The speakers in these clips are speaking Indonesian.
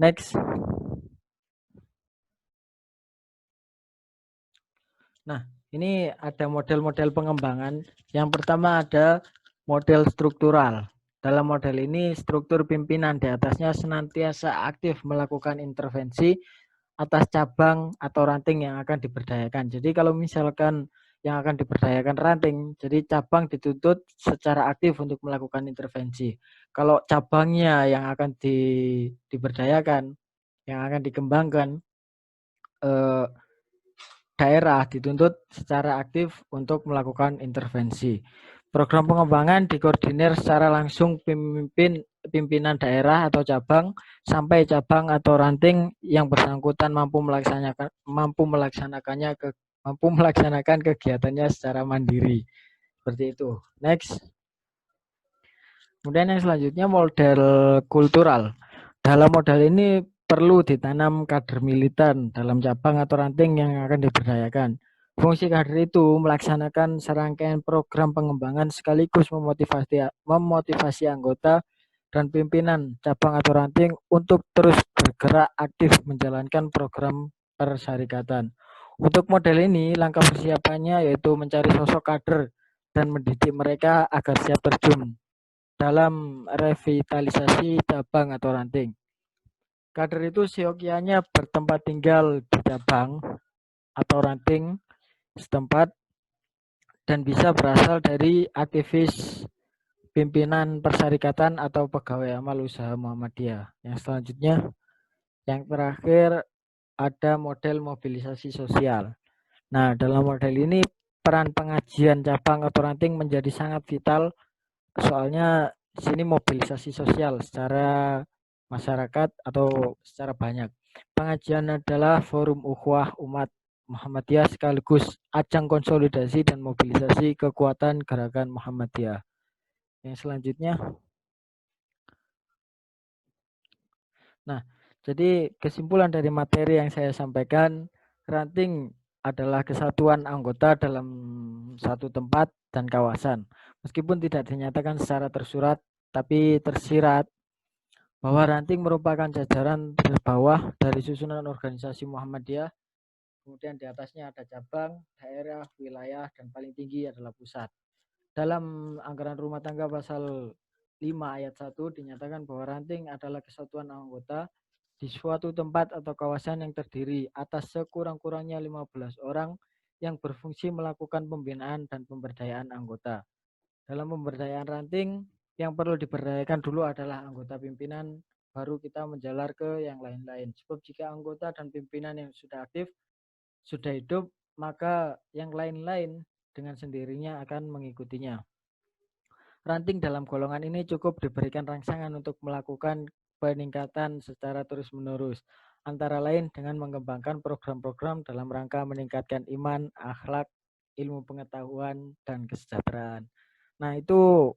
Next. Nah, ini ada model-model pengembangan. Yang pertama ada model struktural. Dalam model ini struktur pimpinan di atasnya senantiasa aktif melakukan intervensi atas cabang atau ranting yang akan diberdayakan. Jadi kalau misalkan yang akan diberdayakan ranting, jadi cabang dituntut secara aktif untuk melakukan intervensi. Kalau cabangnya yang akan diberdayakan, yang akan dikembangkan, daerah dituntut secara aktif untuk melakukan intervensi. Program pengembangan dikoordinir secara langsung pimpinan daerah atau cabang sampai cabang atau ranting yang bersangkutan mampu melaksanakan kegiatannya secara mandiri. Seperti itu. Next. Kemudian yang selanjutnya model kultural. Dalam model ini perlu ditanam kader militan dalam cabang atau ranting yang akan diberdayakan. Fungsi kader itu melaksanakan serangkaian program pengembangan sekaligus memotivasi anggota dan pimpinan cabang atau ranting untuk terus bergerak aktif menjalankan program persyarikatan. Untuk model ini, langkah persiapannya yaitu mencari sosok kader dan mendidik mereka agar siap terjun dalam revitalisasi cabang atau ranting. Kader itu seyogyanya bertempat tinggal di cabang atau ranting setempat dan bisa berasal dari aktivis pimpinan persyarikatan atau pegawai amal usaha Muhammadiyah. Yang selanjutnya, yang terakhir ada model mobilisasi sosial. Nah, dalam model ini peran pengajian cabang atau ranting menjadi sangat vital, soalnya sini mobilisasi sosial secara masyarakat atau secara banyak. Pengajian adalah forum ukhuwah umat Muhammadiyah sekaligus ajang konsolidasi dan mobilisasi kekuatan gerakan Muhammadiyah. Yang selanjutnya. Nah, jadi kesimpulan dari materi yang saya sampaikan, ranting adalah kesatuan anggota dalam satu tempat dan kawasan. Meskipun tidak dinyatakan secara tersurat, tapi tersirat bahwa ranting merupakan jajaran terbawah dari susunan organisasi Muhammadiyah. Kemudian di atasnya ada cabang, daerah, wilayah, dan paling tinggi adalah pusat. Dalam anggaran rumah tangga pasal 5 ayat 1 dinyatakan bahwa ranting adalah kesatuan anggota di suatu tempat atau kawasan yang terdiri atas sekurang-kurangnya 15 orang yang berfungsi melakukan pembinaan dan pemberdayaan anggota. Dalam pemberdayaan ranting, yang perlu diberdayakan dulu adalah anggota pimpinan, baru kita menjalar ke yang lain-lain. Sebab jika anggota dan pimpinan yang sudah aktif, sudah hidup, maka yang lain-lain dengan sendirinya akan mengikutinya. Ranting dalam golongan ini cukup diberikan rangsangan untuk melakukan peningkatan secara terus-menerus, antara lain dengan mengembangkan program-program dalam rangka meningkatkan iman, akhlak, ilmu pengetahuan, dan kesejahteraan. Nah, itu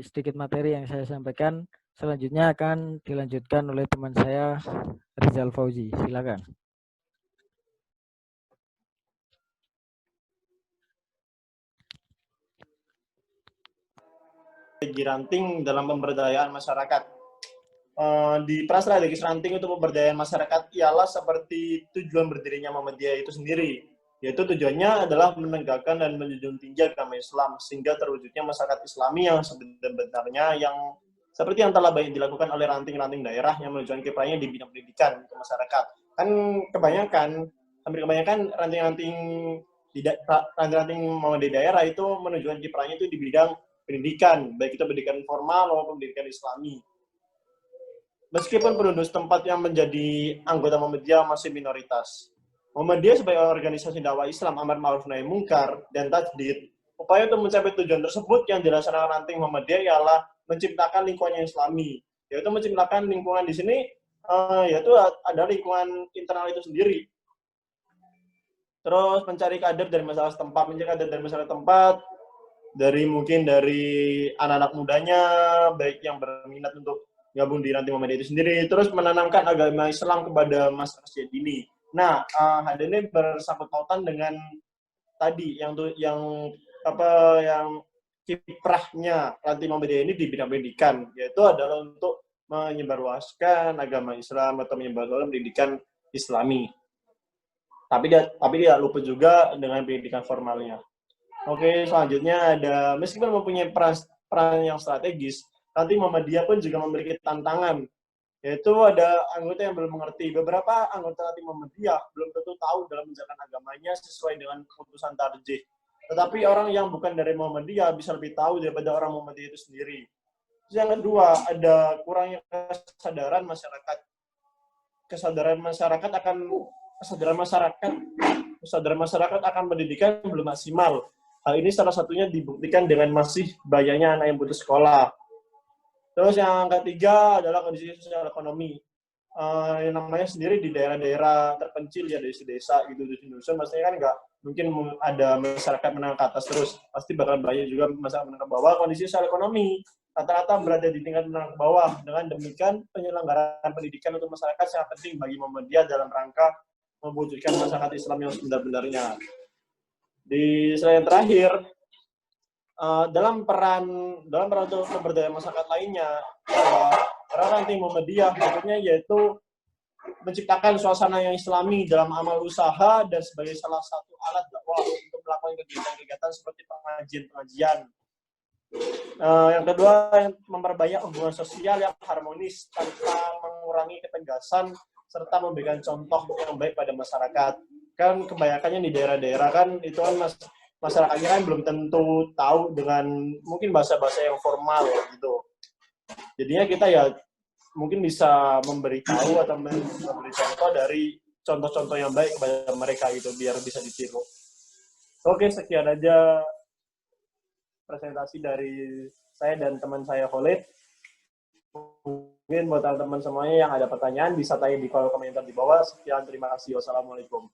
sedikit materi yang saya sampaikan. Selanjutnya akan dilanjutkan oleh teman saya, Rizal Fauzi. Silakan. Ranting dalam pemberdayaan masyarakat. Di Prastrategis Ranting untuk pemberdayaan masyarakat ialah seperti tujuan berdirinya Muhammadiyah itu sendiri, yaitu tujuannya adalah menegakkan dan menjunjung tinggi agama Islam sehingga terwujudnya masyarakat Islami yang sebenarnya, yang seperti yang telah banyak dilakukan oleh ranting-ranting daerah yang menunjukkan kiprahnya di bidang pendidikan untuk masyarakat. Kan hampir kebanyakan ranting-ranting Muhammadiyah di daerah itu menunjukkan kiprahnya itu di bidang pendidikan, baik itu pendidikan formal maupun pendidikan Islami. Meskipun penduduk setempat yang menjadi anggota Muhammadiyah masih minoritas. Muhammadiyah sebagai organisasi dakwah Islam amar ma'ruf nahi munkar dan tajdid, upaya untuk mencapai tujuan tersebut yang dilaksanakan ranting Muhammadiyah ialah menciptakan lingkungan yang Islami, yaitu menciptakan lingkungan di sini yaitu ada lingkungan internal itu sendiri. Terus mencari kader dari masyarakat setempat, mungkin dari anak-anak mudanya, baik yang berminat untuk gabung di ranting Muhammadiyah itu sendiri, terus menanamkan agama Islam kepada masyarakat dini. Nah, hal ini bersangkut pautan dengan tadi yang kiprahnya ranting Muhammadiyah ini di bidang pendidikan, yaitu adalah untuk menyebarluaskan agama Islam atau menyebarluaskan pendidikan Islami. Tapi dia lupa juga dengan pendidikan formalnya. Oke, selanjutnya ada, meskipun mempunyai peran yang strategis, nanti Muhammadiyah pun juga memiliki tantangan, yaitu ada anggota yang belum mengerti. Beberapa anggota nanti Muhammadiyah belum tentu tahu dalam menjalankan agamanya sesuai dengan keputusan tarjih. Tetapi orang yang bukan dari Muhammadiyah bisa lebih tahu daripada orang Muhammadiyah itu sendiri. Terus yang kedua, ada kurangnya kesadaran masyarakat. Kesadaran masyarakat akan pendidikan belum maksimal. Hal ini salah satunya dibuktikan dengan masih banyaknya anak yang putus sekolah. Terus yang ketiga adalah kondisi sosial ekonomi. Yang namanya sendiri di daerah-daerah terpencil ya, desa-desa gitu di Indonesia, maksudnya kan nggak mungkin ada masyarakat menengah ke atas terus, pasti bakal banyak juga masyarakat menengah ke bawah. Kondisi sosial ekonomi rata-rata berada di tingkat menengah ke bawah. Dengan demikian penyelenggaraan pendidikan untuk masyarakat sangat penting bagi Muhammadiyah dalam rangka mewujudkan masyarakat Islam yang sebenar-benarnya. Di slide yang terakhir, dalam peran untuk pemberdayaan masyarakat lainnya, peran nanti Muhammadiyah berikutnya yaitu menciptakan suasana yang Islami dalam amal usaha dan sebagai salah satu alat dakwah untuk melakukan kegiatan-kegiatan seperti pengajian-pengajian. Yang kedua, memperbanyak hubungan sosial yang harmonis tanpa mengurangi ketegasan serta memberikan contoh yang baik pada masyarakat. Kan kebanyakannya di daerah-daerah kan itu kan masyarakatnya kan belum tentu tahu dengan mungkin bahasa-bahasa yang formal gitu. Jadinya kita ya mungkin bisa memberitahu atau memberi contoh dari contoh-contoh yang baik kepada mereka gitu biar bisa ditiru. Oke, sekian aja presentasi dari saya dan teman saya Khalid. Mungkin buat teman-teman semuanya yang ada pertanyaan bisa tanya di kolom komentar di bawah. Sekian, terima kasih. Wassalamualaikum.